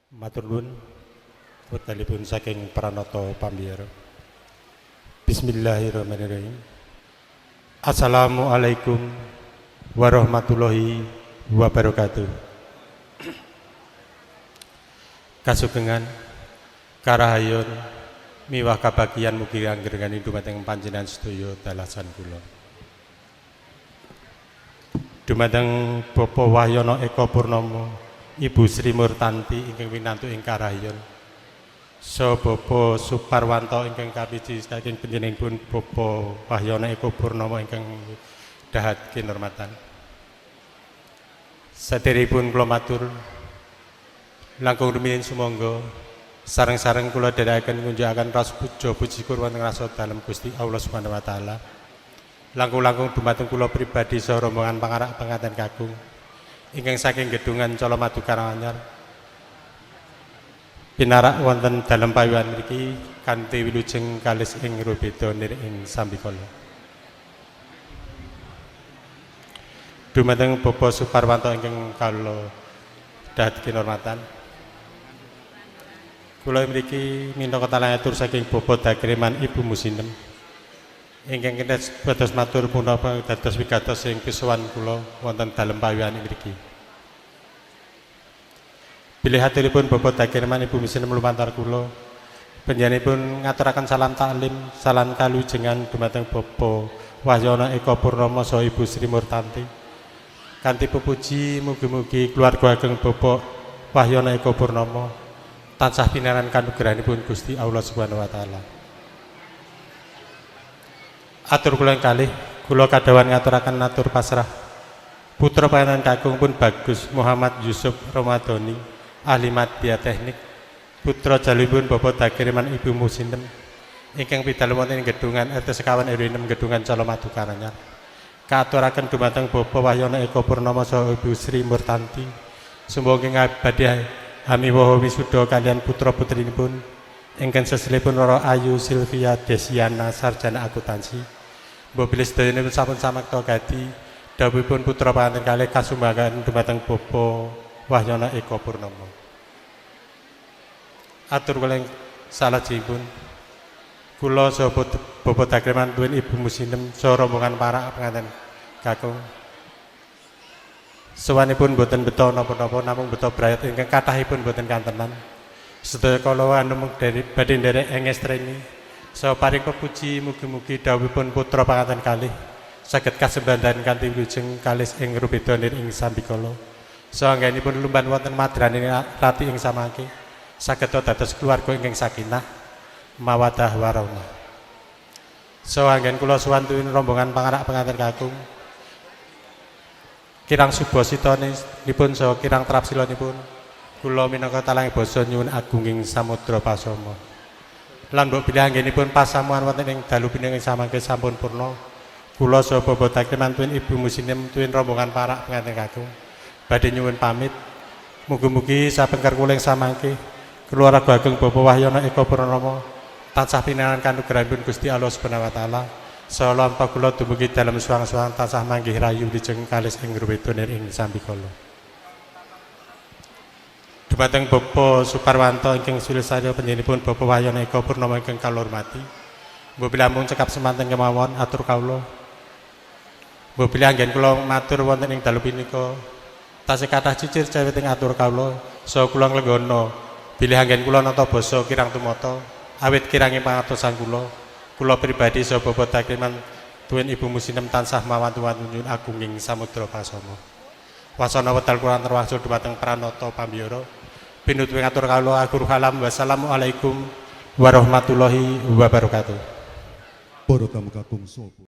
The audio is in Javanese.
Matur nuwun wekdalipun saking pranata pambiyara. Bismillahirrahmanirrahim. Assalamualaikum warahmatullahi wabarakatuh. Kasugengan karahayon miwah kabagyan mugi anggenengani dumateng panjenengan sedaya dalasan kula. Dumateng Bapak Wahyono Eka Purnomo, Ibu Sri Murtanti ingkang winantu ing karahayon, saha Bapak Suparwanto ingkang kapiji saking panjenenganipun Bapak Wahyono Eka Purnomo ingkang dahat kinurmatan. Saderengipun kula matur langkung rumiyin sumangga sareng-sareng kula dherekaken ngunjukaken rasa puja puji wonten rasa dalem Gusti Allah Subhanahu wa taala. Langkung-langkung dumateng kula pribadi saha rombongan pangarak penganten kakung ingkang saking gedungan Colomadu Karanganyar pinarak wonten dalem payuhan mriki kanthi wilujeng kalis ing rubeda nir ing sambikala. Dumateng Bapak Suparwanto ingkang kula dahat kinurmatan, kula mriki minangka talangatur saking Bapak Dakriman Ibu Musinem ingkang dados matur punapa dados wigatos ing pisuwan kula wonten dalem payuhan mriki. Bilih haturipun Bapak Dakriman Ibu Musinem lumantar kula panjenenganipun ngaturaken salam taklim, salam kalujengan dumateng Bapak Wahyono Eka Purnomo saha Ibu Sri Murtanti. Kanthi pepuji mugi-mugi keluarga ageng Bapak Wahyono Eka Purnomo tansah pinaran kanugrahanipun Gusti Allah Subhanahu wa taala. Atur kula kalih kula kadhawan ngaturaken atur pasrah putra panjenengan kakung pun Bagus Muhammad Yusuf Ramadhani ahli madya teknik putra jalipun Bapak Dakriman Ibu Musinem ingkang pidalem wonten ing gedungan RT sekawan RW 6 gedungan Colomadu Karanganyar. Kaaturaken dumateng Bapak Wahyono Eka Purnomo saha Ibu Sri Murtanti sumangga badhe hamiwaha wisuda kaliyan putra putrinipun ingkang seselipun Roro Ayu Silvia Desiana sarjana akuntansi. Mbok bilih sedayanipun sampun samakta gati dawuhipun putra panganten kalih kasumbangan dumateng Bapak Wahyono Eka Purnomo. Atur kula salajengipun kula saha Bapak Dakriman tuwin Ibu Musinem saha rombongan para penganten kakung sawanipun boten beta napa-napa namung beta brayat ingkang kathahipun boten kantenan. Sedaya kala anumung badhe nderek engestreni saha paring pepuji mugi-mugi dawuhipun putra panganten kalih saged kasembahan kanthi wilujeng kalis ing rubeda nir ing sambikala. Saha anggenipun lumban wonten madraning rati ing samangke saged dados keluarga ingkang sakinah mawaddah warahmah. Saha anggen kula suwantuin rombongan pangarak penganten kakung kirang subasitanipun saha kirang trapsilanipun kula minangka talang basa nyuwun agunging samudra pasama. Lan mbok bilih anggenipun pasamuan wonten ing dalu pininging samangke sampun purna, kula saha Bapak Dakriman tuwin Ibu Musinem tuwin rombongan parak penganten kakung badhe nyuwun pamit. Mugi-mugi sapengker kula ing samangke keluarga ageng Bapak Wahyono Eka Purnomo tansah pinaran kanugrahanipun Gusti Allah Subhanahu wa taala. Saha lampah kula dumugi dalem suwang-suwang tansah manggih rayu lijeng kalis ing rubeda nir ing sambikala. Dumateng Bapak Suparwanto ingkang sulisaya panjenenganipun Bapak Wahyono Eka Purnomo ingkang kula hormati, mbok bilih ampun cekap semanten kemawon atur kawula. Mbok bilih anggen kula matur wonten ing dalu punika tasih kathah cicir cawiting atur kawula saha kula nglenggana bilih anggen kula nata basa kirang tumata awit kiranging pangatosan kula pribadi saha Bapak Dakriman tuwin Ibu Musinem tansah mawantu-wantu nyuwun agunging samudra pasama. Wasana wedal kula terwaksul dumateng pranata pambiyara. Pinututing atur kawula akhir kalam wassalamualaikum warahmatullahi wabarakatuh. Para kakung sapa